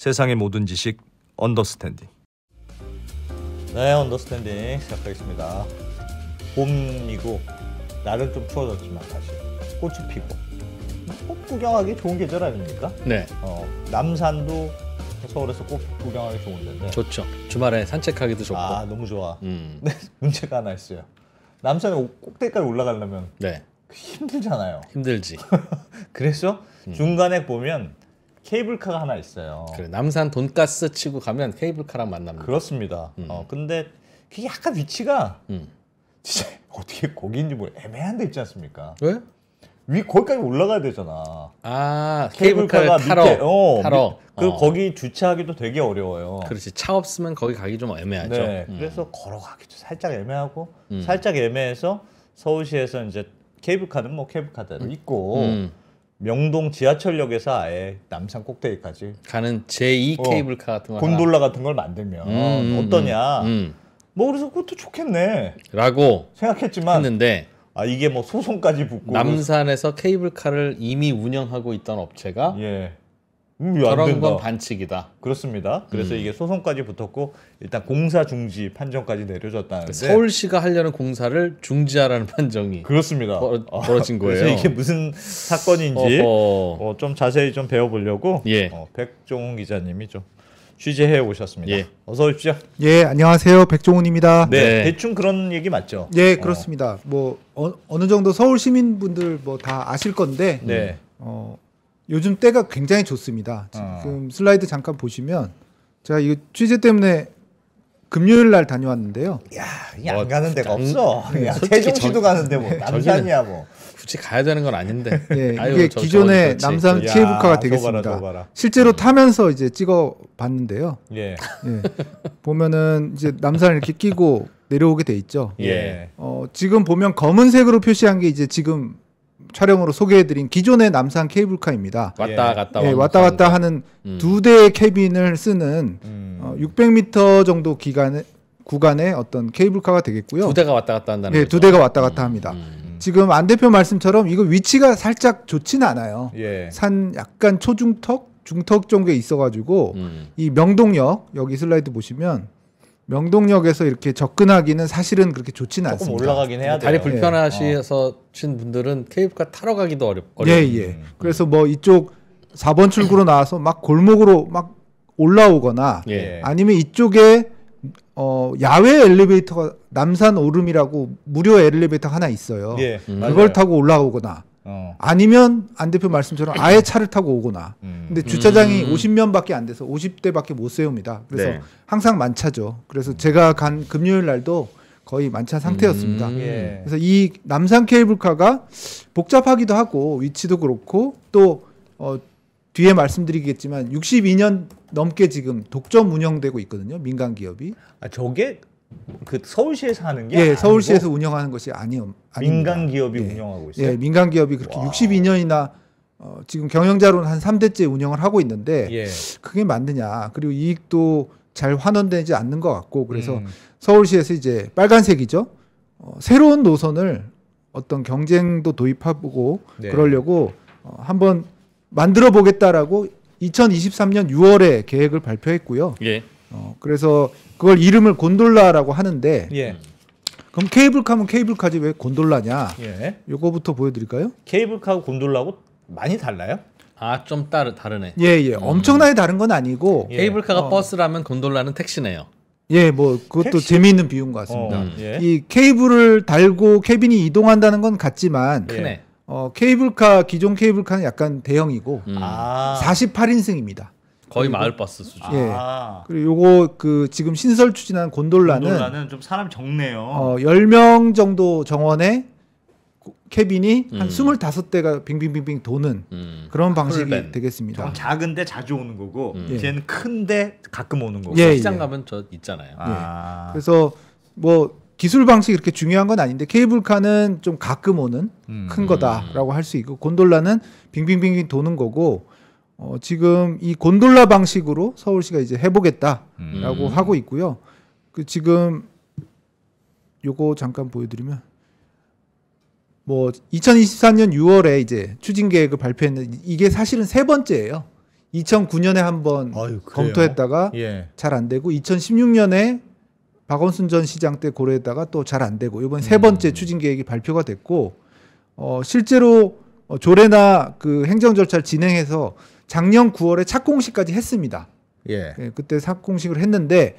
세상의 모든 지식 언더스탠딩. 네, 언더스탠딩 시작하겠습니다. 봄이고 날은 좀 추워졌지만 다시 꽃이 피고 꽃 구경하기 좋은 계절 아닙니까? 네. 남산도 서울에서 꽃 구경하기 좋은 데인데 좋죠. 주말에 산책하기도 좋고. 아, 너무 좋아. 근데 문제가 하나 있어요. 남산에 꼭대기까지 올라가려면 네. 힘들잖아요. 힘들지. 그래서 중간에 보면 케이블카가 하나 있어요. 그래, 남산 돈가스 치고 가면 케이블카랑 만납니다. 그렇습니다. 근데 그게 약간 위치가 진짜 어떻게 거기인지 애매한 데 있지 않습니까? 왜? 거기까지 올라가야 되잖아. 아, 케이블카를 타러. 밑에, 타러. 그리고 거기 주차하기도 되게 어려워요. 그렇지. 차 없으면 거기 가기 좀 애매하죠. 네, 그래서 걸어가기도 살짝 애매하고 살짝 애매해서 서울시에서 이제 케이블카는 뭐 케이블카대로 있고 명동 지하철역에서 아예 남산 꼭대기까지 가는 제2 케이블카 같은 거 곤돌라 같은 걸 만들면 어떠냐. 뭐 그래서 그것도 좋겠네 라고 생각했지만 했는데 이게 뭐 소송까지 붙고 남산에서 케이블카를 이미 운영하고 있던 업체가 안 저런 된다. 건 반칙이다. 그렇습니다. 그래서 이게 소송까지 붙었고 일단 공사 중지 판정까지 내려졌다는데 서울시가 하려는 공사를 중지하라는 판정이 그렇습니다. 벌어진 거예요. 그래서 이게 무슨 사건인지 좀 자세히 좀 배워보려고 백종훈 기자님이 좀 취재해 오셨습니다. 예. 어서 오십시오. 예, 안녕하세요. 백종훈입니다. 네, 대충 그런 얘기 맞죠? 예, 그렇습니다. 뭐 어느 정도 서울 시민분들 뭐 다 아실 건데 네. 요즘 때가 굉장히 좋습니다. 지금 슬라이드 잠깐 보시면 제가 이거 취재 때문에 금요일 날 다녀왔는데요. 야, 안 가는 데가 없어. 야, 솔직히 세종시도 가는데 뭐 남산이야 뭐. 굳이 가야 되는 건 아닌데. 예, 이게 기존의 남산 케이블카가 되겠습니다. 봐라. 실제로 타면서 이제 찍어 봤는데요. 예. 보면은 이제 남산을 이렇게 끼고 내려오게 돼 있죠. 예. 지금 보면 검은색으로 표시한 게 이제 지금 촬영으로 소개해드린 기존의 남산 케이블카입니다. 왔다 갔다 왔다 갔다 하는 두 대의 캐빈을 쓰는 600m 정도 구간의 어떤 케이블카가 되겠고요. 두 대가 왔다 갔다 한다는 거죠. 두 대가 왔다 갔다 합니다. 지금 안 대표 말씀처럼 이거 위치가 살짝 좋지는 않아요. 산 약간 초중턱, 중턱 정도에 있어가지고 이 명동역 여기 슬라이드 보시면 명동역에서 이렇게 접근하기는 사실은 그렇게 좋지는 조금 않습니다. 올라가긴 해야 돼요. 다리 불편하신 분들은 케이블카 타러 가기도 어렵고. 그래서 뭐 이쪽 4번 출구로 나와서 막 골목으로 막 올라오거나 아니면 이쪽에 야외 엘리베이터가 남산 오름이라고 무료 엘리베이터가 하나 있어요. 그걸 타고 올라오거나 아니면 안 대표 말씀처럼 아예 차를 타고 오거나. 근데 주차장이 50면밖에 안 돼서 50대밖에 못 세웁니다. 그래서 항상 만차죠. 그래서 제가 간 금요일 날도 거의 만차 상태였습니다. 그래서 이 남산 케이블카가 복잡하기도 하고 위치도 그렇고 또 뒤에 말씀드리겠지만 62년 넘게 지금 독점 운영되고 있거든요. 민간 기업이. 저게 그 서울시에서 하는 게 아니고 서울시에서 운영하는 것이 아닙니다. 민간 기업이 운영하고 있어요. 민간 기업이 그렇게 62년이나 지금 경영자로는 한 3대째 운영을 하고 있는데 그게 맞느냐. 그리고 이익도 잘 환원되지 않는 것 같고 그래서 서울시에서 이제 빨간색이죠. 새로운 노선을 어떤 경쟁도 도입하고 그러려고 한번 만들어 보겠다라고 2023년 6월에 계획을 발표했고요. 그래서 그걸 이름을 곤돌라라고 하는데 그럼 케이블카면 케이블카지 왜 곤돌라냐? 요거부터 보여드릴까요? 케이블카하고 곤돌라하고 많이 달라요? 좀 다르네. 엄청나게 다른 건 아니고 케이블카가 버스라면 곤돌라는 택시네요. 뭐 그것도 재미있는 비유인 것 같습니다. 이 케이블을 달고 캐빈이 이동한다는 건 같지만 크네. 케이블카 기존 케이블카는 약간 대형이고 48인승입니다. 거의 마을 버스 수준. 그리고 요거 그 지금 신설 추진한 곤돌라는 좀 사람 적네요. 10명 정도 정원에 캐빈이 한 25대가 빙빙빙빙 도는 그런 방식이 되겠습니다. 좀 작은데 자주 오는 거고 쟤는 큰데 가끔 오는 거고. 시장 가면 저 있잖아요. 그래서 뭐 기술 방식이 그렇게 중요한 건 아닌데 케이블카는 좀 가끔 오는 큰 거다라고 할 수 있고 곤돌라는 빙빙빙빙 도는 거고 지금 이 곤돌라 방식으로 서울시가 이제 해보겠다라고 하고 있고요. 그 지금 요거 잠깐 보여드리면 뭐 2024년 6월에 이제 추진 계획을 발표했는데 이게 사실은 세 번째예요. 2009년에 한번 검토했다가 잘 안 되고 2016년에 박원순 전 시장 때 고려했다가 또 잘 안 되고 이번 세 번째 추진 계획이 발표가 됐고 실제로 조례나 그 행정 절차를 진행해서 작년 9월에 착공식까지 했습니다. 그때 착공식을 했는데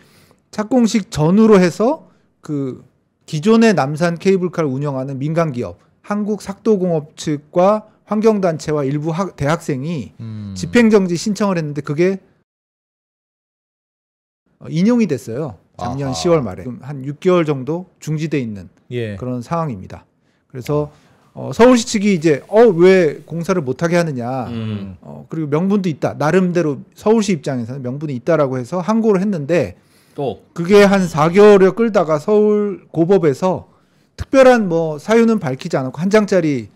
착공식 전후로 해서 그 기존의 남산 케이블카를 운영하는 민간 기업 한국삭도공업 측과 환경단체와 일부 대학생이 집행정지 신청을 했는데 그게 인용이 됐어요. 작년 10월 말에 한 6개월 정도 중지돼 있는 그런 상황입니다. 그래서 서울시 측이 이제 왜 공사를 못하게 하느냐 그리고 명분도 있다. 나름대로 서울시 입장에서는 명분이 있다라고 해서 항고를 했는데 또 그게 한 4개월여 끌다가 서울 고법에서 특별한 뭐 사유는 밝히지 않았고 한 장짜리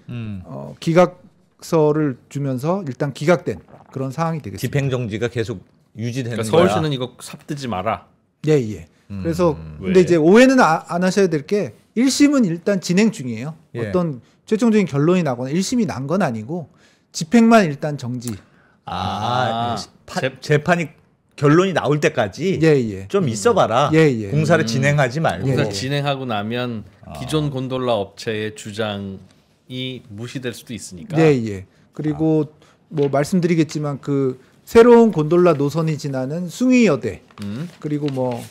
기각서를 주면서 일단 기각된 그런 상황이 되겠습니다. 집행정지가 계속 유지되는 그러니까 거야. 서울시는 이거 삽뜨지 마라. 예. 그래서 근데 이제 오해는 안 하셔야 될 게 1심은 일단 진행 중이에요. 어떤 최종적인 결론이 나거나 1심이 난 건 아니고 집행만 일단 정지. 재판이 결론이 나올 때까지 좀 있어봐라. 공사를 진행하지 말고. 공사 진행하고 나면 기존 곤돌라 업체의 주장이 무시될 수도 있으니까. 그리고 뭐 말씀드리겠지만 그 새로운 곤돌라 노선이 지나는 숭이여대 그리고 뭐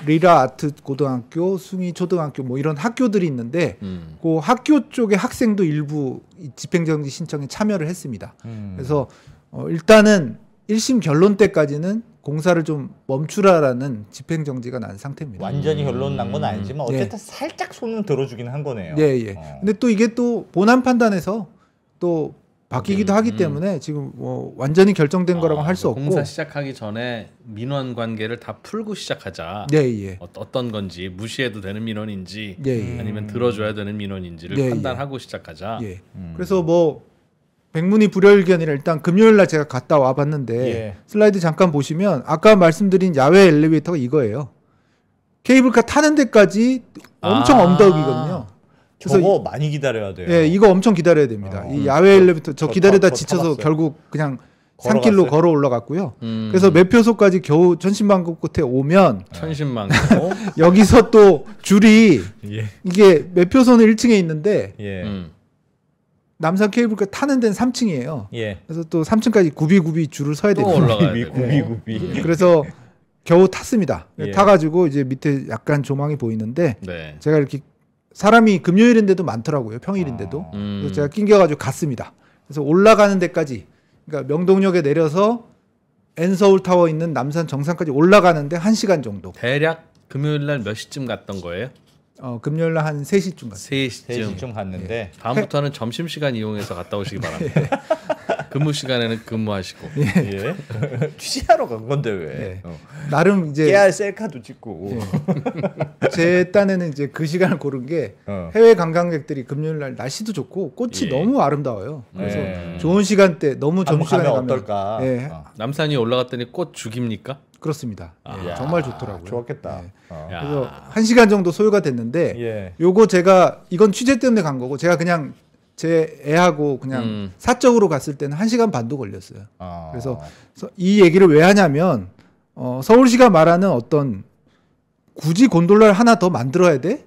리라 아트 고등학교, 숭이 초등학교 뭐 이런 학교들이 있는데 그 학교 쪽의 학생도 일부 집행정지 신청에 참여를 했습니다. 그래서 일단은 1심 결론 때까지는 공사를 좀 멈추라라는 집행정지가 난 상태입니다. 완전히 결론 난 건 아니지만 어쨌든 살짝 손은 들어주긴 한 거네요. 근데 또 이게 또 본안 판단에서 또 바뀌기도 하기 때문에 지금 뭐 완전히 결정된 거라고 할 수 없고 공사 시작하기 전에 민원 관계를 다 풀고 시작하자. 어떤 건지 무시해도 되는 민원인지 아니면 들어줘야 되는 민원인지를 판단하고 시작하자. 그래서 뭐 백문이 불여일견이라 일단 금요일 날 제가 갔다 와봤는데 슬라이드 잠깐 보시면 아까 말씀드린 야외 엘리베이터가 이거예요. 케이블카 타는 데까지 엄청 언덕이거든요. 저거 많이 기다려야 돼요. 이거 엄청 기다려야 됩니다. 이 야외 엘리베이터 저 기다리다 지쳐서 타봤어요. 결국 그냥 산길로 걸어 올라갔고요. 그래서 매표소까지 겨우 천신만고 끝에 오면 천신만고 여기서 또 줄이 이게 매표소는 1층에 있는데 남산 케이블카 타는 데는 3층이에요. 그래서 또 3층까지 굽이굽이 줄을 서야 됩니다. 굽이굽이. 그래서 겨우 탔습니다. 타가지고 이제 밑에 약간 조망이 보이는데 제가 이렇게 사람이 금요일인데도 많더라고요. 평일인데도. 그래서 제가 낑겨가지고 갔습니다. 그래서 올라가는 데까지 그러니까 명동역에 내려서 N서울타워 있는 남산 정상까지 올라가는데 1시간 정도. 대략 금요일 날 몇 시쯤 갔던 거예요? 금요일 날 한 3시쯤 갔어요. 3시쯤 갔는데 다음부터는 점심시간 이용해서 갔다 오시기 바랍니다. 근무 시간에는 근무하시고. 취재하러 간 건데 왜? 나름 이제 깨알 셀카도 찍고. 제 딴에는 이제 그 시간을 고른 게 해외 관광객들이 금요일 날 날씨도 좋고 꽃이 너무 아름다워요. 그래서 좋은 시간대 너무 점심시간에 가면 어떨까? 남산이 올라갔더니 꽃 죽입니까? 그렇습니다. 정말 좋더라고요. 좋았겠다. 그래서 1시간 정도 소요가 됐는데 요거 제가 이건 취재 때문에 간 거고 제가 그냥 제 애하고 그냥 사적으로 갔을 때는 1시간 반도 걸렸어요. 그래서 이 얘기를 왜 하냐면 서울시가 말하는 어떤 굳이 곤돌라를 하나 더 만들어야 돼?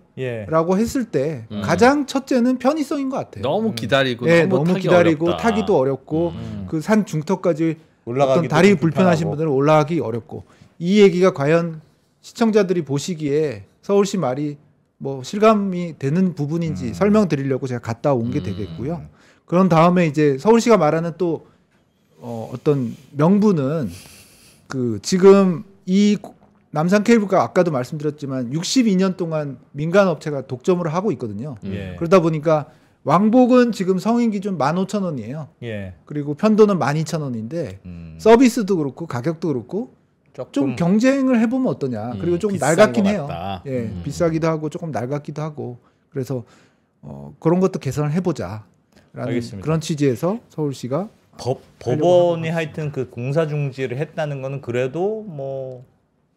라고 했을 때 가장 첫째는 편의성인 것 같아요. 너무 기다리고 너무 기다리고 어렵다. 타기도 어렵고 그 산 중턱까지 어떤 다리 불편하신 분들은 올라가기 어렵고 이 얘기가 과연 시청자들이 보시기에 서울시 말이 뭐 실감이 되는 부분인지 설명드리려고 제가 갔다 온 게 되겠고요. 그런 다음에 이제 서울시가 말하는 또 어떤 명분은 그 지금 이 남산 케이블카 아까도 말씀드렸지만 62년 동안 민간 업체가 독점을 하고 있거든요. 그러다 보니까 왕복은 지금 성인 기준 15,000원이에요. 그리고 편도는 12,000원인데 서비스도 그렇고 가격도 그렇고 좀 경쟁을 해보면 어떠냐. 그리고 조금 낡았긴 해요. 비싸기도 하고 조금 낡았기도 하고 그래서 그런 것도 개선을 해보자라는 알겠습니다. 그런 취지에서 서울시가 법원이 하여튼 그 공사 중지를 했다는 거는 그래도 뭐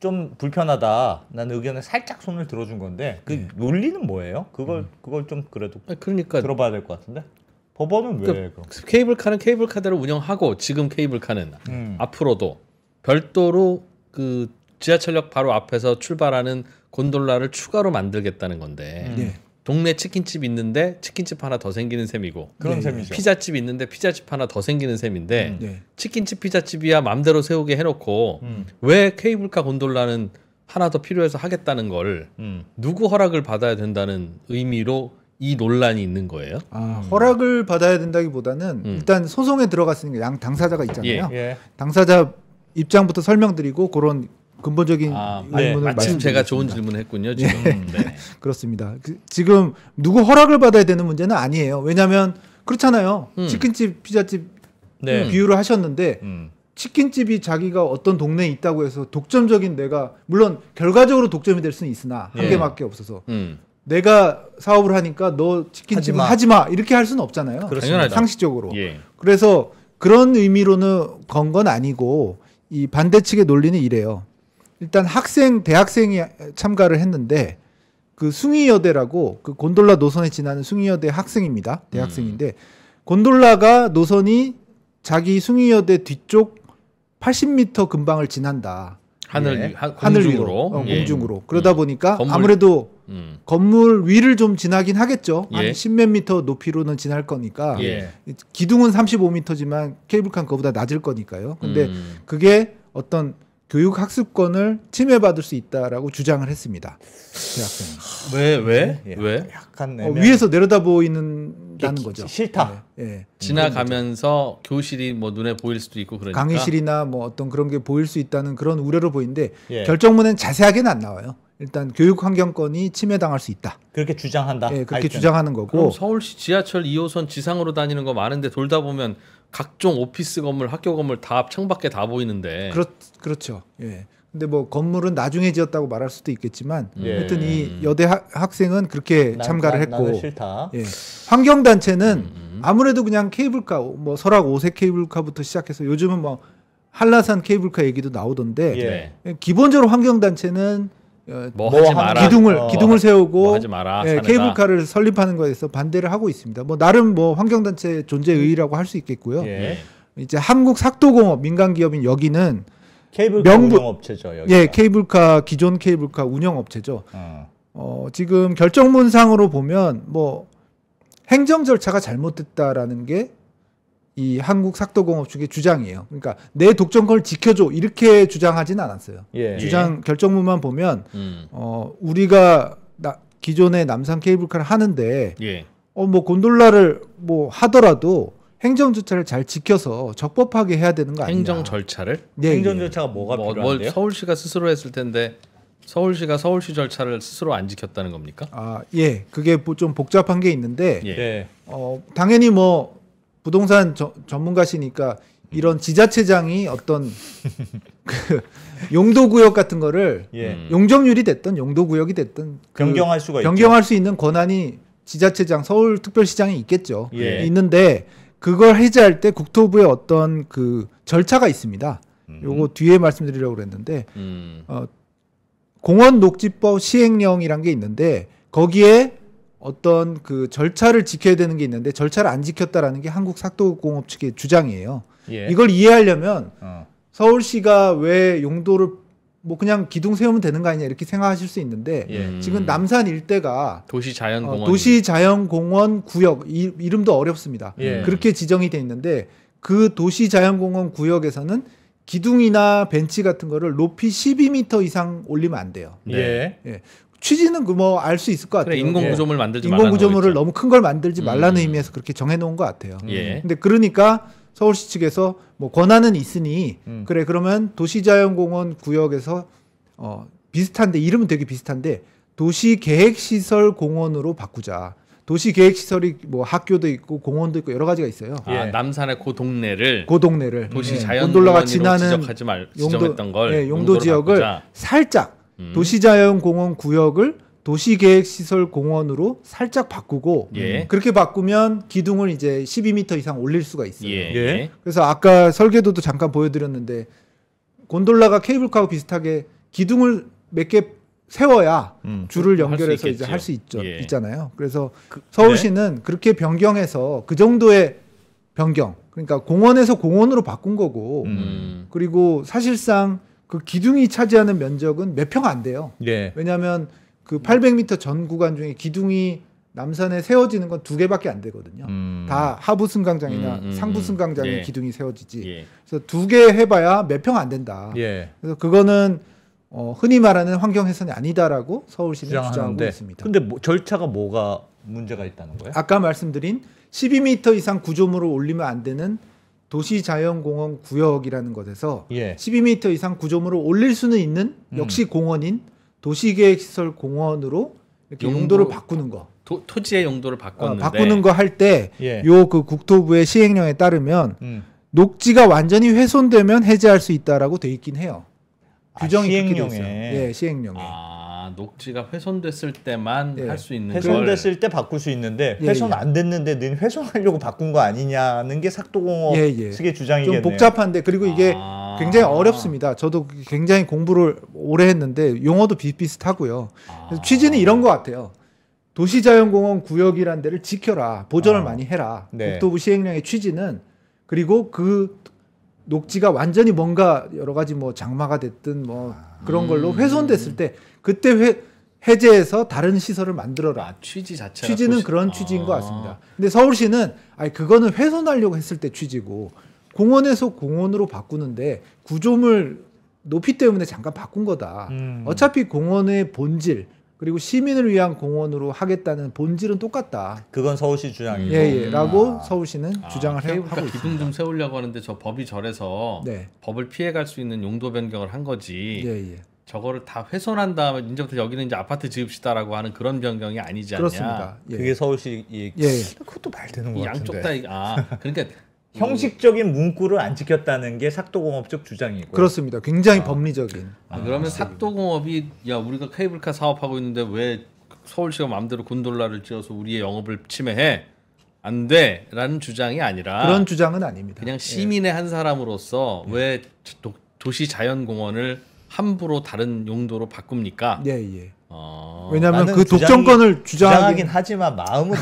좀 불편하다라는 의견에 살짝 손을 들어준 건데 그 논리는 뭐예요? 그걸 좀 그래도 그러니까 들어봐야 될 것 같은데. 법원은 왜? 그러니까 케이블카는 케이블카대로 운영하고 지금 케이블카는 앞으로도 별도로 그 지하철역 바로 앞에서 출발하는 곤돌라를 추가로 만들겠다는 건데 동네 치킨집 있는데 치킨집 하나 더 생기는 셈이고 그런 셈이죠. 피자집 있는데 피자집 하나 더 생기는 셈인데 치킨집 피자집이야 맘대로 세우게 해놓고 왜 케이블카 곤돌라는 하나 더 필요해서 하겠다는 걸 누구 허락을 받아야 된다는 의미로 이 논란이 있는 거예요? 허락을 받아야 된다기보다는 일단 소송에 들어갔으니까 양 당사자가 있잖아요. 예. 당사자 입장부터 설명드리고 그런 근본적인 의문을 마침 제가 좋은 질문을 했군요. 지금. 네. 그렇습니다. 지금 누구 허락을 받아야 되는 문제는 아니에요. 왜냐하면 그렇잖아요. 치킨집, 피자집 비유를 하셨는데 치킨집이 자기가 어떤 동네에 있다고 해서 독점적인 내가 물론 결과적으로 독점이 될 수는 있으나 한 개밖에 없어서 내가 사업을 하니까 너 치킨집은 하지 마 이렇게 할 수는 없잖아요. 당연하죠. 상식적으로. 그래서 그런 의미로는 건 건 아니고 이 반대 측의 논리는 이래요. 일단 대학생이 참가를 했는데 그 숭의여대라고 그 곤돌라 노선에 지나는 숭의여대 학생입니다. 대학생인데 곤돌라가 노선이 자기 숭의여대 뒤쪽 80m 근방을 지난다. 하늘 위로 공중으로 그러다 보니까 아무래도 건물 위를 좀 지나긴 하겠죠. 한 10몇 미터 높이로는 지날 거니까 기둥은 35m지만 케이블카는 그보다 낮을 거니까요. 근데 그게 어떤 교육 학습권을 침해받을 수 있다라고 주장을 했습니다. 대학생은. 왜? 약간 위에서 내려다 보이는다는 거죠. 싫다. 지나가면서 교실이 뭐 눈에 보일 수도 있고 그러니까 강의실이나 뭐 어떤 그런 게 보일 수 있다는 그런 우려를 보이는데 결정문엔 자세하게는 안 나와요. 일단 교육 환경권이 침해당할 수 있다. 그렇게 주장한다. 그렇게 주장하는 거고. 그럼 서울시 지하철 2호선 지상으로 다니는 거 많은데 돌다 보면 각종 오피스 건물, 학교 건물 다 창밖에 다 보이는데. 그렇죠. 근데 뭐 건물은 나중에 지었다고 말할 수도 있겠지만 하여튼 이 여대 학생은 그렇게 참가를 했고. 나는 싫다. 환경단체는 아무래도 그냥 케이블카, 뭐 설악 5세 케이블카부터 시작해서 요즘은 뭐 한라산 케이블카 얘기도 나오던데 기본적으로 환경단체는 뭐 하지 마라. 기둥을 세우고 뭐 하지 마라. 케이블카를 설립하는 거에서 반대를 하고 있습니다. 뭐 나름 뭐 환경단체 존재 의의라고 할 수 있겠고요. 이제 한국삭도공업 민간기업인 여기는 케이블카 운영업체죠. 여기가. 케이블카 기존 케이블카 운영업체죠. 지금 결정문상으로 보면 뭐 행정 절차가 잘못됐다라는 게 이 한국삭도공업 측의 주장이에요. 그러니까 내 독점권을 지켜줘 이렇게 주장하지는 않았어요. 주장 결정문만 보면 우리가 기존의 남산 케이블카를 하는데 뭐 곤돌라를 뭐 하더라도 행정 절차를 잘 지켜서 적법하게 해야 되는 거 아니냐. 행정 절차를? 행정 절차가 뭐가 필요한데요? 서울시가 스스로 했을 텐데 서울시가 서울시 절차를 스스로 안 지켰다는 겁니까? 그게 좀 복잡한 게 있는데 당연히 뭐 부동산 전문가시니까 이런 지자체장이 어떤 그 용도구역 같은 거를 용적률이 됐든 용도구역이 됐든 변경할 수가 변경할 수 있는 권한이 지자체장 서울특별시장이 있겠죠. 있는데 그걸 해제할 때 국토부의 어떤 그 절차가 있습니다. 요거 뒤에 말씀드리려고 그랬는데 공원녹지법 시행령이란 게 있는데 거기에 어떤 그 절차를 지켜야 되는 게 있는데 절차를 안 지켰다라는 게 한국삭도공업 측의 주장이에요. 이걸 이해하려면 서울시가 왜 용도를 뭐 그냥 기둥 세우면 되는 거 아니냐 이렇게 생각하실 수 있는데 지금 남산 일대가 도시자연공원 구역 이름도 어렵습니다. 그렇게 지정이 돼 있는데 그 도시자연공원 구역에서는 기둥이나 벤치 같은 거를 높이 12m 이상 올리면 안 돼요. 취지는 그 뭐 알 수 있을 것 같아요. 인공 구조물 만들지 말라는 인공 구조물을 너무 큰 걸 만들지 말라는 의미에서 그렇게 정해 놓은 것 같아요. 근데 그러니까 서울시 측에서 뭐 권한은 있으니 그래 그러면 도시자연공원 구역에서 비슷한데 이름은 되게 비슷한데 도시계획시설공원으로 바꾸자. 도시계획시설이 뭐 학교도 있고 공원도 있고 여러 가지가 있어요. 남산의 그 동네를 곤돌라가 지나는 지정했던 걸 용도 지역을 바꾸자. 살짝 도시자연공원 구역을 도시계획시설공원으로 살짝 바꾸고 그렇게 바꾸면 기둥을 이제 12m 이상 올릴 수가 있어요. 그래서 아까 설계도도 잠깐 보여드렸는데 곤돌라가 케이블카와 비슷하게 기둥을 몇 개 세워야 줄을 할수 연결해서 이제 있겠죠. 할 수 예. 있잖아요. 그래서 서울시는 그렇게 변경해서 그 정도의 변경, 그러니까 공원에서 공원으로 바꾼 거고, 그리고 사실상 그 기둥이 차지하는 면적은 몇 평 안 돼요. 예. 왜냐하면 그 800m 전 구간 중에 기둥이 남산에 세워지는 건 2개밖에 안 되거든요. 다 하부 승강장이나 상부 승강장에 예. 기둥이 세워지지. 예. 그래서 2개 해봐야 몇 평 안 된다. 예. 그래서 그거는 흔히 말하는 환경 훼손이 아니다라고 서울시는 주장하고 주장하는데 있습니다. 근데 절차가 뭐가 문제가 있다는 거예요? 아까 말씀드린 12m 이상 구조물을 올리면 안 되는 도시자연공원 구역이라는 것에서 예. 12m 이상 구조물을 올릴 수는 있는 역시 공원인 도시계획시설 공원으로 이렇게 용도를 바꾸는 거. 토지의 용도를 바꿨는데 바꾸는 거 할 때 예. 요 그 국토부의 시행령에 따르면 녹지가 완전히 훼손되면 해제할 수 있다라고 돼 있긴 해요. 규정이 그렇게 돼 있어요. 예, 시행령에. 녹지가 훼손됐을 때만 예. 할 수 있는 훼손됐을 때 바꿀 수 있는데 예, 훼손 예. 안 됐는데 는 훼손하려고 바꾼 거 아니냐는 게 삭도공업 예. 측의 주장이겠네요. 좀 복잡한데 그리고 이게 굉장히 어렵습니다. 저도 굉장히 공부를 오래 했는데 용어도 비슷비슷하고요. 그래서 취지는 이런 것 같아요. 도시자연공원 구역이란 데를 지켜라. 보전을 많이 해라. 네. 국토부 시행령의 취지는 그리고 그 녹지가 완전히 뭔가 여러 가지 뭐 장마가 됐든 뭐 그런 걸로 훼손됐을 때 그때 해제해서 다른 시설을 만들어라. 취지 자체가 취지는 그런 취지인 것 같습니다. 근데 서울시는 그거는 훼손하려고 했을 때 취지고 공원에서 공원으로 바꾸는데 구조물 높이 때문에 잠깐 바꾼 거다. 어차피 공원의 본질 그리고 시민을 위한 공원으로 하겠다는 본질은 똑같다. 그건 서울시 주장이고. 예. 라고 서울시는 주장을 하고 케이블카 있습니다. 기둥 좀 세우려고 하는데 저 법이 저래서 네. 법을 피해갈 수 있는 용도 변경을 한 거지. 예. 저거를 다 훼손한 다음에 이제부터 여기는 이제 아파트 지읍시다라고 하는 그런 변경이 아니지 않냐. 그렇습니다. 예. 그게 서울시 예. 그것도 말 되는 거 이 같은데. 양쪽 다 그러니까 형식적인 문구를 안 지켰다는 게 삭도공업 쪽 주장이고. 그렇습니다. 굉장히 법리적인. 그러면 삭도공업이 야 우리가 케이블카 사업하고 있는데 왜 서울시가 마음대로 곤돌라를 지어서 우리의 영업을 침해해? 안 돼라는 주장이 아니라 그런 주장은 아닙니다. 그냥 시민의 한 사람으로서 왜 도시 자연공원을 함부로 다른 용도로 바꿉니까? 예. 왜냐하면 그 주장이, 독점권을 주장하긴 하지만 마음은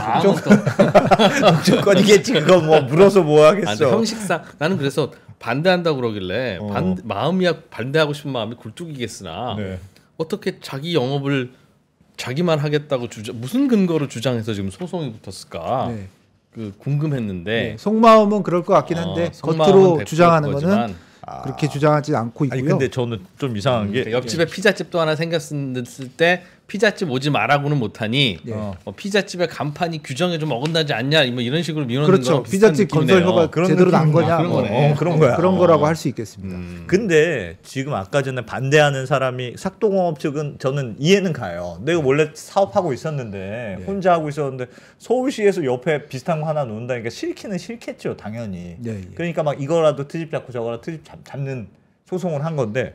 독점권이겠지. 그거 뭐 물어서 뭐 하겠어. 형식상 나는 그래서 반대한다고 그러길래 마음이야 반대하고 싶은 마음이 굴뚝이겠으나 네. 어떻게 자기 영업을 자기만 하겠다고 무슨 근거로 주장해서 지금 소송이 붙었을까? 네. 그 궁금했는데 속마음은 그럴 것 같긴 한데 겉으로 주장하는 거는 그렇게 주장하지 않고 있고요. 아니 근데 저는 좀 이상한 게 옆집에 피자집도 하나 생겼을 때 피자집 오지 말라고는 못하니 피자집의 간판이 규정에 좀 어긋나지 않냐 뭐 이런 식으로 미루는 그렇죠. 거랑 비슷한 피자집 느낌이네요. 건설 허가 제대로 난 거냐 그런 거네. 그런 거야. 그런 거라고 할 수 있겠습니다. 근데 지금 아까 전에 반대하는 사람이 삭도공업 측은 저는 이해는 가요. 내가 원래 사업하고 있었는데 혼자 하고 있었는데 서울시에서 옆에 비슷한 거 하나 놓는다니까 싫기는 싫겠죠, 당연히. 그러니까 막 이거라도 트집 잡고 저거라도 트집 잡는 소송을 한 건데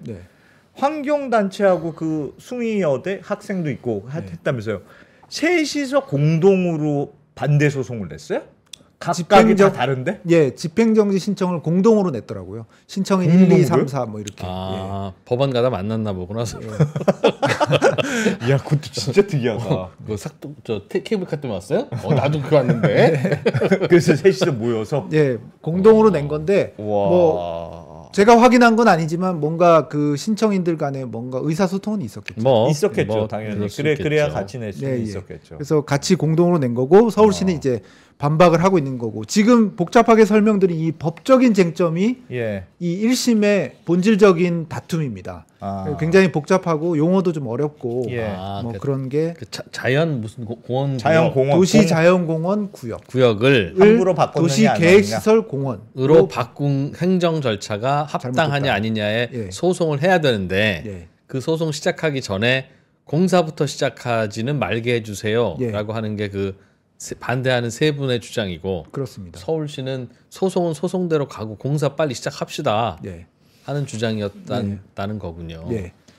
환경단체하고 그 숭의여대 학생도 있고 했다면서요. 셋이서 공동으로 반대 소송을 냈어요? 각각이 다 다른데? 예, 집행정지 신청을 공동으로 냈더라고요. 신청인 1, 2, 3, 4 뭐 이렇게. 법원 가다 만났나 보구나. 야, 그것도 진짜 특이하다. 그 삭도 케이블카 때문에 왔어요? 나도 그거 왔는데. 그래서 셋이서 모여서 공동으로 낸 건데 뭐 제가 확인한 건 아니지만 뭔가 그 신청인들 간에 뭔가 의사소통은 있었겠죠. 있었겠죠, 당연히. 그래야 같이 낼 수는 있었겠죠. 그래서 같이 공동으로 낸 거고 서울시는 이제 반박을 하고 있는 거고 지금 복잡하게 설명드린 이 법적인 쟁점이 이 1심의 본질적인 다툼입니다. 굉장히 복잡하고 용어도 좀 어렵고 뭐 그런 게 자연 무슨 공원 도시 자연공원 구역을 함부로 바꿨느냐 도시 계획시설 공원으로 바꾼 행정 절차가 합당하냐 아니냐에 소송을 해야 되는데 그 소송 시작하기 전에 공사부터 시작하지는 말게 해주세요라고 하는 게 그 반대하는 세 분의 주장이고 그렇습니다. 서울시는 소송은 소송대로 가고 공사 빨리 시작합시다 하는 주장이었다는 거군요.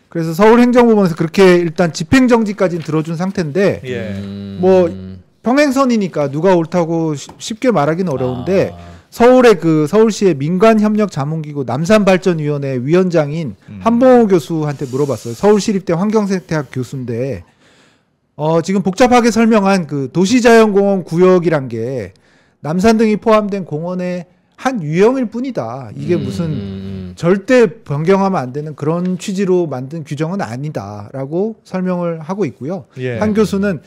그래서 서울행정법원에서 그렇게 일단 집행정지까지는 들어준 상태인데 뭐 평행선이니까 누가 옳다고 쉽게 말하기는 어려운데 서울의 그 서울시의 민간협력자문기구 남산발전위원회 위원장인 한봉호 교수한테 물어봤어요. 서울시립대 환경생태학 교수인데 지금 복잡하게 설명한 그 도시자연공원 구역이란 게 남산 등이 포함된 공원의 한 유형일 뿐이다. 이게 무슨 절대 변경하면 안 되는 그런 취지로 만든 규정은 아니다라고 설명을 하고 있고요. 예. 한 교수는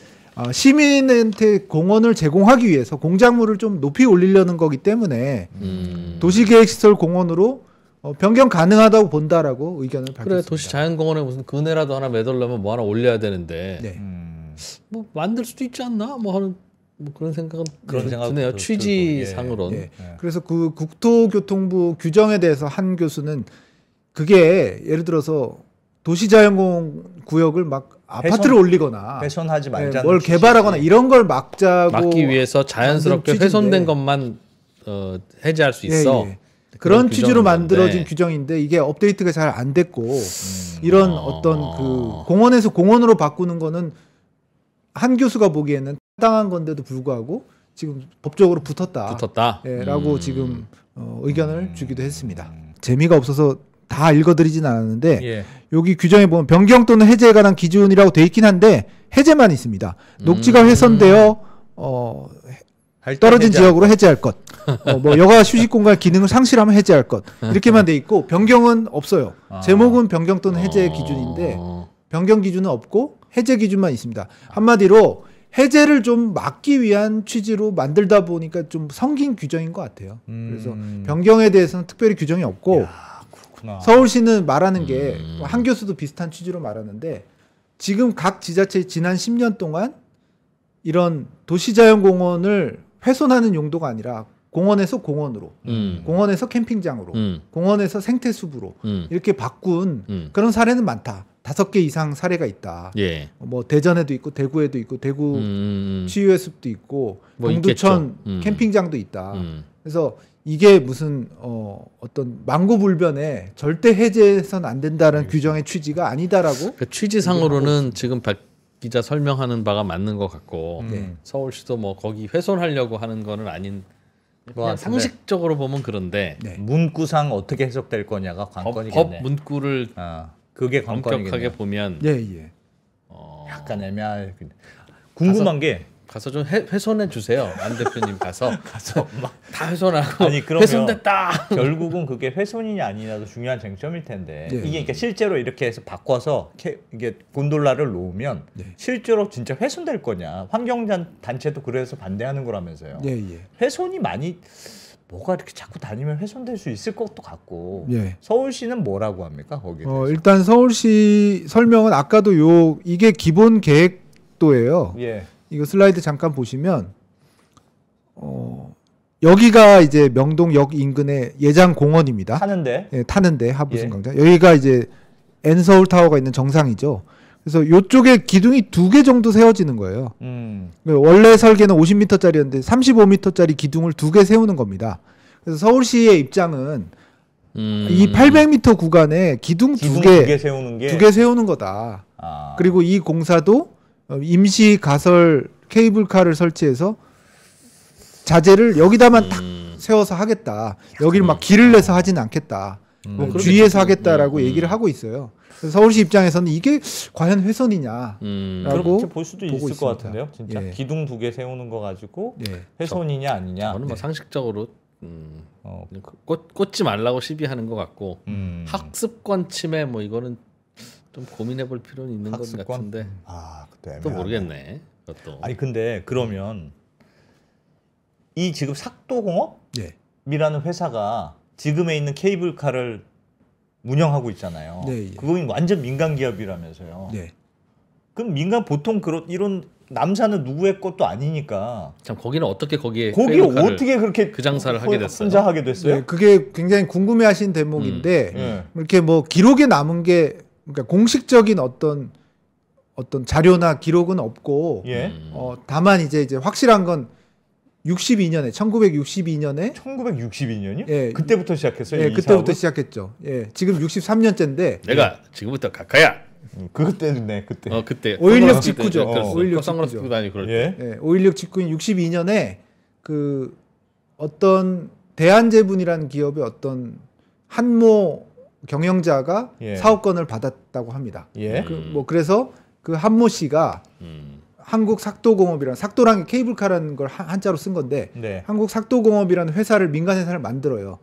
시민한테 공원을 제공하기 위해서 공작물을 좀 높이 올리려는 거기 때문에 도시계획시설 공원으로 변경 가능하다고 본다라고 의견을 밝혔습니다. 그래 도시자연공원에 무슨 그네라도 하나 매달려면 뭐 하나 올려야 되는데 네. 뭐 만들 수도 있지 않나 뭐 하는 뭐 그런 생각은 그런 생각도 드네요. 들고, 취지상으로는. 예. 그래서 그 국토교통부 규정에 대해서 한 교수는 그게 예를 들어서 도시자연공원 구역을 막 아파트를 올리거나 훼손하지 말자는 뭘 개발하거나 이런 걸 막기 위해서 자연스럽게 만든 훼손된 것만 해제할 수 있어. 그런 취지로 규정인 만들어진 건데. 규정인데 이게 업데이트가 잘 안 됐고 이런 어떤 그 공원에서 공원으로 바꾸는 거는 한 교수가 보기에는 타당한 건데도 불구하고 지금 법적으로 붙었다. 예, 라고 지금 의견을 주기도 했습니다. 재미가 없어서 다 읽어드리진 않았는데 예. 여기 규정에 보면 변경 또는 해제에 관한 기준이라고 돼 있긴 한데 해제만 있습니다. 녹지가 훼손되어 떨어진 지역으로 해제할 것, 뭐 여가 휴식 공간 기능을 상실하면 해제할 것 이렇게만 돼 있고 변경은 없어요. 제목은 변경 또는 해제 기준인데 변경 기준은 없고 해제 기준만 있습니다. 한마디로 해제를 좀 막기 위한 취지로 만들다 보니까 좀 성긴 규정인 것 같아요. 그래서 변경에 대해서는 특별히 규정이 없고 서울시는 말하는 게 한 교수도 비슷한 취지로 말하는데 지금 각 지자체 지난 10년 동안 이런 도시자연공원을 훼손하는 용도가 아니라 공원에서 공원으로, 공원에서 캠핑장으로, 공원에서 생태숲으로 이렇게 바꾼 그런 사례는 많다. 5개 이상 사례가 있다. 예. 뭐 대전에도 있고 대구에도 있고 대구 치유의 숲도 있고 뭐 동두천 캠핑장도 있다. 그래서 이게 무슨 어떤 망고불변에 절대 해제해서는 안 된다는 규정의 취지가 아니다라고. 그 취지상으로는 지금 박 기자 설명하는 바가 맞는 것 같고 서울시도 뭐 거기 훼손하려고 하는 거는 아닌. 그냥 상식적으로 보면 그런데 문구상 어떻게 해석될 거냐가 관건이겠네. 법 문구를 그게 관건이겠네. 엄격하게 보면 약간 애매할. 궁금한 게 가서 좀 훼손해 주세요. 안 대표님 가서 막 다 훼손하고 아니, 그러면 훼손됐다. 결국은 그게 훼손이냐 아니냐도 중요한 쟁점일 텐데 이게 그러니까 실제로 이렇게 해서 바꿔서 이게 곤돌라를 놓으면 실제로 진짜 훼손될 거냐. 환경단체도 그래서 반대하는 거라면서요. 훼손이 많이 뭐가 이렇게 자꾸 다니면 훼손될 수 있을 것도 같고 서울시는 뭐라고 합니까 거기에 대해서? 일단 서울시 설명은 아까도 이게 기본 계획도예요. 이거 슬라이드 잠깐 보시면 여기가 이제 명동역 인근의 예장 공원입니다. 타는데 하부승강장. 여기가 이제 N서울 타워가 있는 정상이죠. 그래서 이쪽에 기둥이 2개 정도 세워지는 거예요. 원래 설계는 50m짜리였는데 35m짜리 기둥을 2개 세우는 겁니다. 그래서 서울시의 입장은 이 800m 구간에 기둥 2개 세우는 거다. 그리고 이 공사도 임시 가설 케이블카를 설치해서 자재를 여기다만 탁 세워서 하겠다. 여기를 막 길을 내서 하진 않겠다. 주위에서 하겠다라고 얘기를 하고 있어요. 그래서 서울시 입장에서는 이게 과연 훼손이냐라고 그렇게 볼 수도 있을 있습니다. 것 같은데요. 진짜 기둥 2개 세우는 거 가지고 훼손이냐 아니냐. 저는 뭐 상식적으로 꽂지 말라고 시비하는 것 같고 학습권 침해 뭐 이거는 좀 고민해볼 필요는 있는 것 같은데 또 모르겠네. 그것도. 아니 근데 그러면 이 지금 삭도공업이라는 회사가 지금에 있는 케이블카를 운영하고 있잖아요. 그건 완전 민간 기업이라면서요. 그럼 민간 보통 이런 남산은 누구의 것도 아니니까. 참 거기는 어떻게 거기에 어떻게 그렇게 그 장사를 하게 됐어요? 혼자 하게 됐어요? 그게 굉장히 궁금해하신 대목인데 이렇게 뭐 기록에 남은 게 그러니까 공식적인 어떤 자료나 기록은 없고 다만 이제 확실한 건 1962년에 1962년이요? 그때부터 시작했어요? 그때부터 시작했죠. 지금 63년째인데 내가 지금부터 가까야. 그때네 그때. 그때 5.16 직후죠. 5.16 직후죠. 5.16 직후인 62년에 그 어떤 대한제분이라는 기업의 어떤 한모 경영자가 예. 사업권을 받았다고 합니다. 예. 그래서 그 한모 씨가 한국 삭도공업이라는 삭도랑 케이블카라는 걸 한자로 쓴 건데 네. 한국 삭도공업이라는 회사를 민간 회사를 만들어요.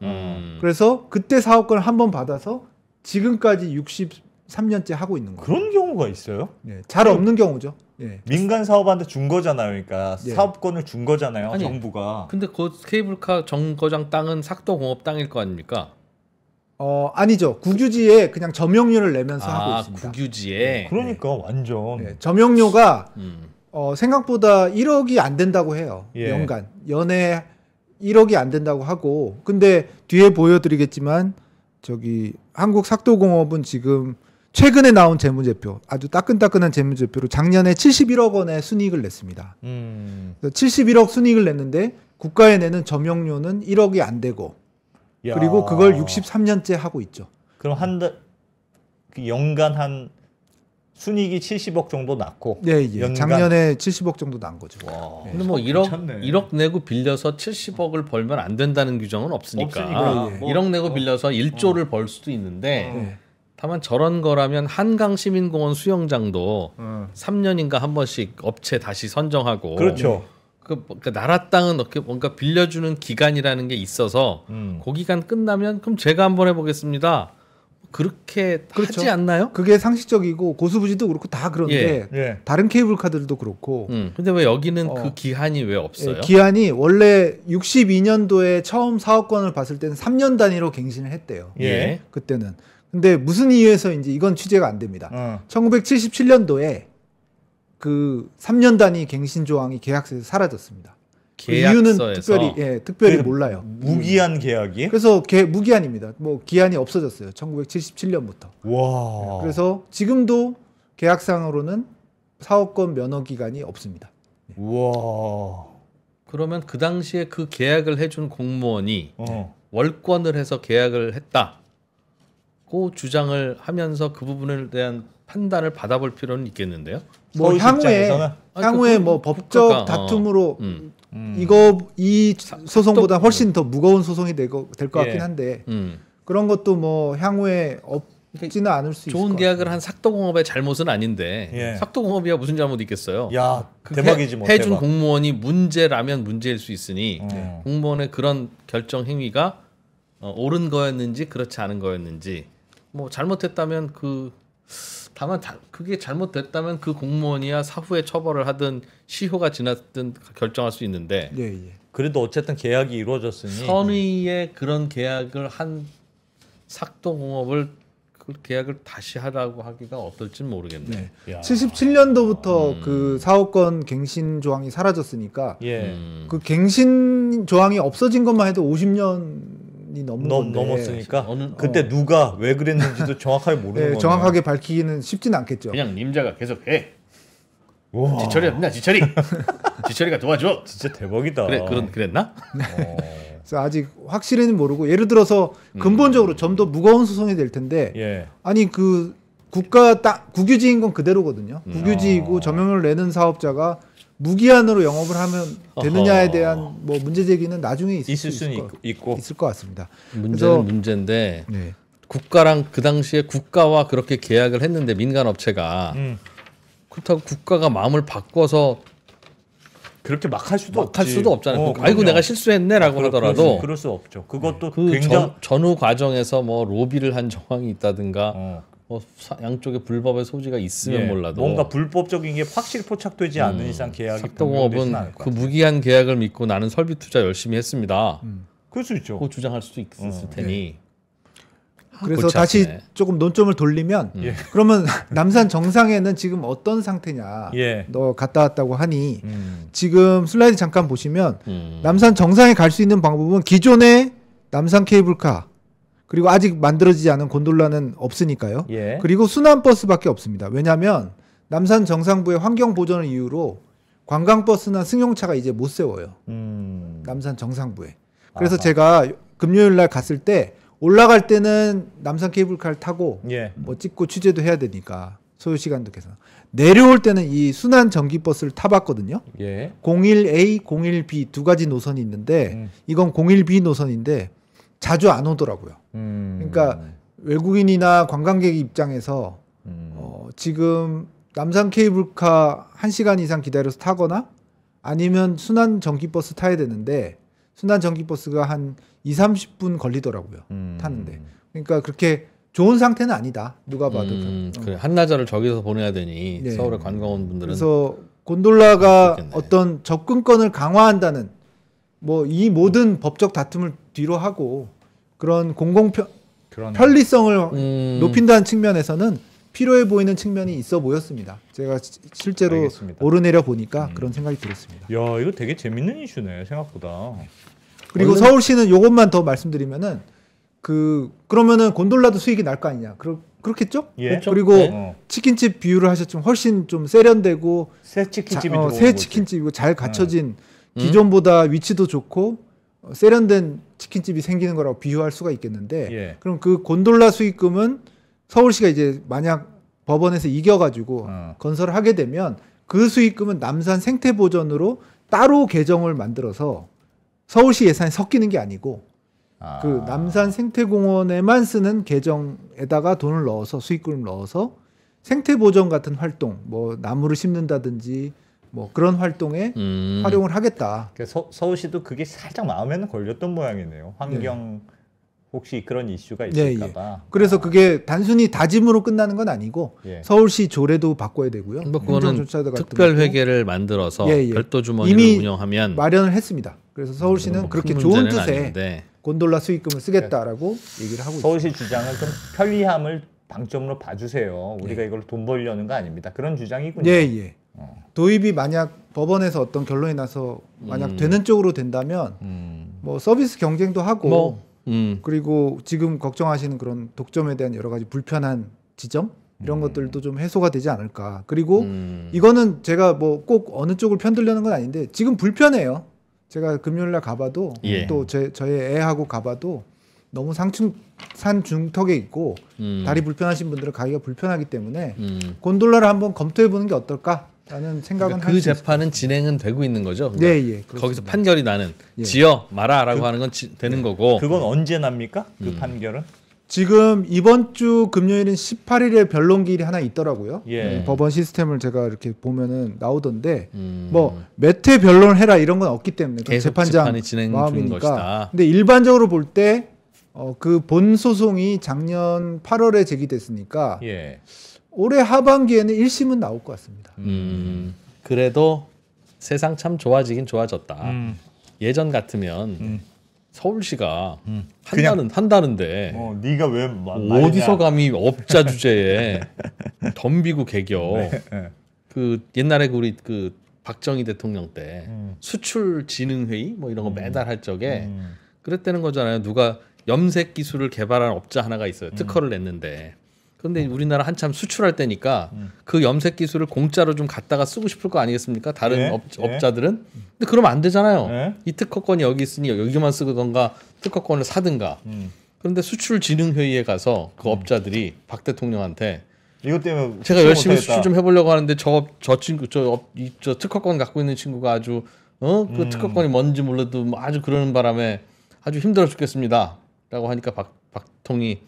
그래서 그때 사업권을 한 번 받아서 지금까지 63년째 하고 있는 거예요. 그런 경우가 있어요? 네, 잘 없는 경우죠. 예. 민간 사업한테 준 거잖아요. 그러니까 예. 사업권을 준 거잖아요. 아니, 정부가. 근데 그 케이블카 정거장 땅은 삭도공업 땅일 거 아닙니까? 아니죠. 국유지에 그냥 점용료를 내면서 하고 있습니다. 국유지에. 그러니까 완전. 네, 점용료가 생각보다 1억이 안 된다고 해요. 예. 연에 1억이 안 된다고 하고, 근데 뒤에 보여드리겠지만 저기 한국 삭도공업은 지금 최근에 나온 재무제표, 아주 따끈따끈한 재무제표로 작년에 71억 원의 순이익을 냈습니다. 71억 순이익을 냈는데 국가에 내는 점용료는 1억이 안 되고, 야. 그리고 그걸 63년째 하고 있죠. 그럼 그 연간 한 순이익이 70억 정도 났고. 네, 예. 연간. 작년에 70억 정도 난 거죠. 와. 근데 뭐 1억 내고 빌려서 70억을 벌면 안 된다는 규정은 없으니까. 없으니까. 예. 1억 내고 빌려서 1조를 벌 수도 있는데 네. 다만 저런 거라면 한강시민공원 수영장도 3년인가 한 번씩 업체 다시 선정하고 그렇죠. 그러니까 나라 땅은 어떻게 뭔가 빌려주는 기간이라는 게 있어서 그 기간 끝나면 그럼 제가 한번 해보겠습니다. 그렇게 그렇죠. 하지 않나요? 그게 상식적이고 고수부지도 그렇고 다 그런데 예. 다른 케이블카들도 그렇고 근데 왜 여기는 그 기한이 왜 없어요? 예, 기한이 원래 62년도에 처음 사업권을 봤을 때는 3년 단위로 갱신을 했대요. 예. 그때는. 근데 무슨 이유에서 이제 이건 취재가 안 됩니다. 1977년도에 그 3년 단위 갱신 조항이 계약서에서 사라졌습니다. 그 이유는 특별히 몰라요. 무기한 계약이에요? 그래서 무기한입니다. 뭐 기한이 없어졌어요. 1977년부터. 와. 그래서 지금도 계약상으로는 사업권 면허 기간이 없습니다. 와. 그러면 그 당시에 그 계약을 해준 공무원이 어. 월권을 해서 계약을 했다고 주장을 하면서 그 부분에 대한 판단을 받아볼 필요는 있겠는데요. 뭐 향후에 뭐 법적 다툼으로 이 소송보다 훨씬 더 무거운 소송이 될 것 같긴 한데 그런 것도 뭐 향후에 없지는 않을 수 있을 것 좋은 같아요. 계약을 한 삭도공업의 잘못은 아닌데 예. 삭도공업이야 무슨 잘못 있겠어요. 야, 대박이지 뭐. 해준 대박. 공무원이 문제라면 문제일 수 있으니 공무원의 그런 결정 행위가 옳은 거였는지 그렇지 않은 거였는지 뭐 잘못했다면 다만 그게 잘못됐다면 그 공무원이야 사후에 처벌을 하든 시효가 지났든 결정할 수 있는데 예, 예. 그래도 어쨌든 계약이 이루어졌으니 선의의 그런 계약을 한 삭도공업을 그 계약을 다시 하라고 하기가 어떨지 모르겠네. 네. 야. 77년도부터 그 사업권 갱신 조항이 사라졌으니까 예. 그 갱신 조항이 없어진 것만 해도 50년이 넘었으니까 그때 누가 왜 그랬는지도 정확하게 모르는 거네요. 정확하게 밝히기는 쉽지는 않겠죠. 그냥 님자가 계속 해. 지철이 없나 지철이? 지철이가 도와줘. 진짜 대박이다. 그랬나? 그래서 아직 확실히는 모르고 예를 들어서 근본적으로 좀 더 무거운 소송이 될 텐데 예. 아니 그 국유지인 건 그대로거든요. 국유지이고 점용을 내는 사업자가 무기한으로 영업을 하면 되느냐에 대한 뭐 문제 제기는 나중에 있을 수는 있을 것 같습니다. 문제는 문제인데 네. 국가랑 그 당시에 국가와 그렇게 계약을 했는데 민간 업체가 그렇다고 국가가 마음을 바꿔서 그렇게 막 할 수도 없잖아요. 아이고 내가 실수했네라고 하더라도 그럴 수 없죠. 그것도 그 굉장히 전후 과정에서 뭐 로비를 한 정황이 있다든가 뭐 양쪽에 불법의 소지가 있으면 몰라도 뭔가 불법적인 게 확실히 포착되지 않는 이상 계약이 삭도공업은 그 무기한 계약을 믿고 나는 설비 투자 열심히 했습니다. 그럴 수 있죠. 그 주장할 수도 있을 테니. 그래서 다시 조금 논점을 돌리면 그러면 남산 정상에는 지금 어떤 상태냐. 너 갔다 왔다고 하니 지금 슬라이드 잠깐 보시면 남산 정상에 갈 수 있는 방법은 기존의 남산 케이블카 그리고 아직 만들어지지 않은 곤돌라는 없으니까요. 그리고 순환버스밖에 없습니다. 왜냐하면 남산 정상부의 환경 보전을 이유로 관광버스나 승용차가 이제 못 세워요. 남산 정상부에. 그래서 제가 금요일 날 갔을 때 올라갈 때는 남산 케이블카를 타고 뭐 찍고 취재도 해야 되니까 소요 시간도 계산. 내려올 때는 이 순환 전기버스를 타봤거든요. 예. 01A, 01B 두 가지 노선이 있는데 이건 01B 노선인데 자주 안 오더라고요. 그러니까 외국인이나 관광객 입장에서 지금 남산 케이블카 1시간 이상 기다려서 타거나 아니면 순환 전기버스 타야 되는데 순환 전기버스가 한 2-30분 걸리더라고요. 타는데. 그러니까 그렇게 좋은 상태는 아니다. 누가 봐도. 그래. 한나절을 저기서 보내야 되니 네. 서울에 관광 온 분들은 그래서 곤돌라가 그렇겠네. 어떤 접근권을 강화한다는 뭐 이 모든 법적 다툼을 뒤로 하고 그런 그런 편리성을 높인다는 측면에서는 필요해 보이는 측면이 있어 보였습니다. 제가 실제로 알겠습니다. 오르내려 보니까 그런 생각이 들었습니다. 야, 이거 되게 재밌는 이슈네 생각보다. 그리고 서울시는 이것만 더 말씀드리면은 그러면은 곤돌라도 수익이 날 거 아니냐? 그렇겠죠? 예. 그렇죠. 그리고 네. 치킨집 비유를 하셨지만 훨씬 좀 세련되고 새 치킨집이 들어오는 새 거지. 치킨집이고 잘 갖춰진 기존보다 위치도 좋고 세련된 치킨집이 생기는 거라고 비유할 수가 있겠는데 예. 그럼 그 곤돌라 수익금은 서울시가 이제 만약 법원에서 이겨가지고 건설을 하게 되면 그 수익금은 남산 생태보전으로 따로 계정을 만들어서 서울시 예산에 섞이는 게 아니고 그 남산 생태공원에만 쓰는 계정에다가 돈을 넣어서 수익금을 넣어서 생태보전 같은 활동 뭐 나무를 심는다든지 뭐 그런 활동에 활용을 하겠다. 그러니까 서울시도 그게 살짝 마음에는 걸렸던 모양이네요. 환경 혹시 그런 이슈가 있을까봐. 그래서 그게 단순히 다짐으로 끝나는 건 아니고 예. 서울시 조례도 바꿔야 되고요. 뭐 그거는 행정조차도 같은 특별 것도 회계를 만들어서 별도 주머니를 이미 운영하면 마련을 했습니다. 그래서 서울시는 그렇게 큰 좋은 문제는 뜻에 아닌데. 곤돌라 수익금을 쓰겠다라고 얘기를 하고 있습니다. 서울시 주장은 좀 편리함을 방점으로 봐주세요. 우리가 이걸 돈 벌려는 거 아닙니다. 그런 주장이군요. 예. 도입이 만약 법원에서 어떤 결론이 나서 만약 되는 쪽으로 된다면 뭐 서비스 경쟁도 하고 그리고 지금 걱정하시는 그런 독점에 대한 여러 가지 불편한 지점 이런 것들도 좀 해소가 되지 않을까. 그리고 이거는 제가 뭐 꼭 어느 쪽을 편들려는 건 아닌데 지금 불편해요. 제가 금요일날 가봐도 예. 또 저의 애하고 가봐도 너무 산 중턱에 있고 다리 불편하신 분들은 가기가 불편하기 때문에 곤돌라를 한번 검토해보는 게 어떨까라는 생각은 그러니까 할 그 수 재판은 진행은 되고 있는 거죠. 예, 그러니까 예. 거기서 판결이 나는 예. 지어 마라라고 하는 건 되는 거고. 그건 언제 납니까? 그 판결은? 지금 이번 주 금요일은 18일에 변론기일이 하나 있더라고요. 예. 법원 시스템을 제가 이렇게 보면은 나오던데 뭐 몇 회 변론을 해라 이런 건 없기 때문에 계속 재판장 재판이 진행 중인 마음이니까. 것이다. 근데 일반적으로 볼 때 그 본 소송이 작년 8월에 제기됐으니까 예. 올해 하반기에는 1심은 나올 것 같습니다. 그래도 세상 참 좋아지긴 좋아졌다. 예전 같으면 서울시가 한다는데 네가 왜 어디서 감히 업자 주제에 덤비고 개겨. 네. 그 옛날에 우리 그 박정희 대통령 때 수출 진흥 회의 뭐 이런 거 매달 할 적에 그랬다는 거잖아요. 누가 염색 기술을 개발한 업자 하나가 있어요. 특허를 냈는데. 그런데 우리나라 한참 수출할 때니까 그 염색 기술을 공짜로 좀 갖다가 쓰고 싶을 거 아니겠습니까? 다른 예, 업자들은. 근데 그러면 안 되잖아요. 예. 이 특허권이 여기 있으니 여기만 쓰던가 특허권을 사든가. 그런데 수출진흥회의에 가서 그 업자들이 박 대통령한테 이것 때문에 제가 열심히 수출 좀 해보려고 하는데 저 친구 저 특허권 갖고 있는 친구가 아주 그 특허권이 뭔지 몰라도 뭐 아주 그러는 바람에 아주 힘들어 죽겠습니다라고 하니까 박통이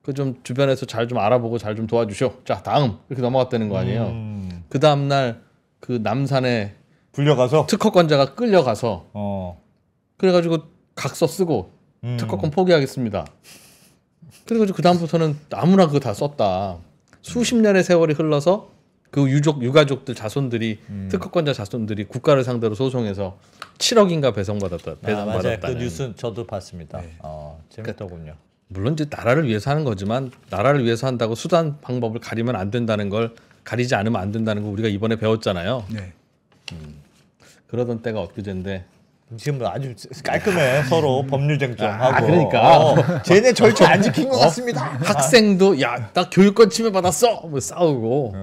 그 좀 주변에서 잘 좀 알아보고 잘 좀 도와주쇼. 자 다음 이렇게 넘어갔다는 거 아니에요. 그 다음 날 그 남산에 불려가서 특허권자가 끌려가서 그래가지고 각서 쓰고 특허권 포기하겠습니다. 그래가지고 그 다음부터는 아무나 그거 다 썼다. 수십 년의 세월이 흘러서 그 유가족들 자손들이 특허권자 자손들이 국가를 상대로 소송해서 7억인가 배상받았다는. 맞아요. 그 뉴스 저도 봤습니다. 재밌더군요. 물론 이제 나라를 위해서 하는 거지만 나라를 위해서 한다고 수단 방법을 가리면 안 된다는 걸 가리지 않으면 안 된다는 거 우리가 이번에 배웠잖아요. 네. 그러던 때가 엊그제인데 지금 아주 깔끔해. 서로 법률 쟁점하고. 그러니까 쟤네 절차 안 지킨 것 같습니다. 학생도 야 나 교육권 침해받았어 뭐 싸우고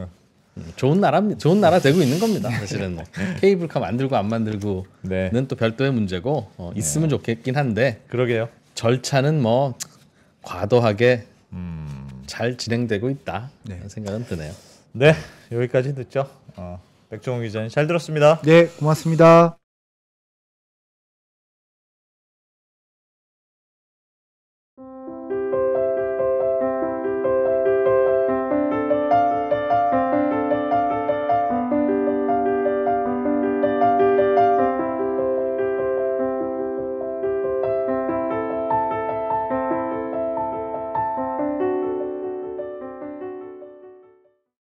좋은 나라 되고 있는 겁니다. 사실은 뭐 케이블카 만들고 안 만들고는 네. 또 별도의 문제고 있으면 좋겠긴 한데 그러게요. 절차는 뭐 과도하게 잘 진행되고 있다. 네. 생각은 드네요. 네, 여기까지 듣죠. 백종원 기자님 잘 들었습니다. 네, 고맙습니다.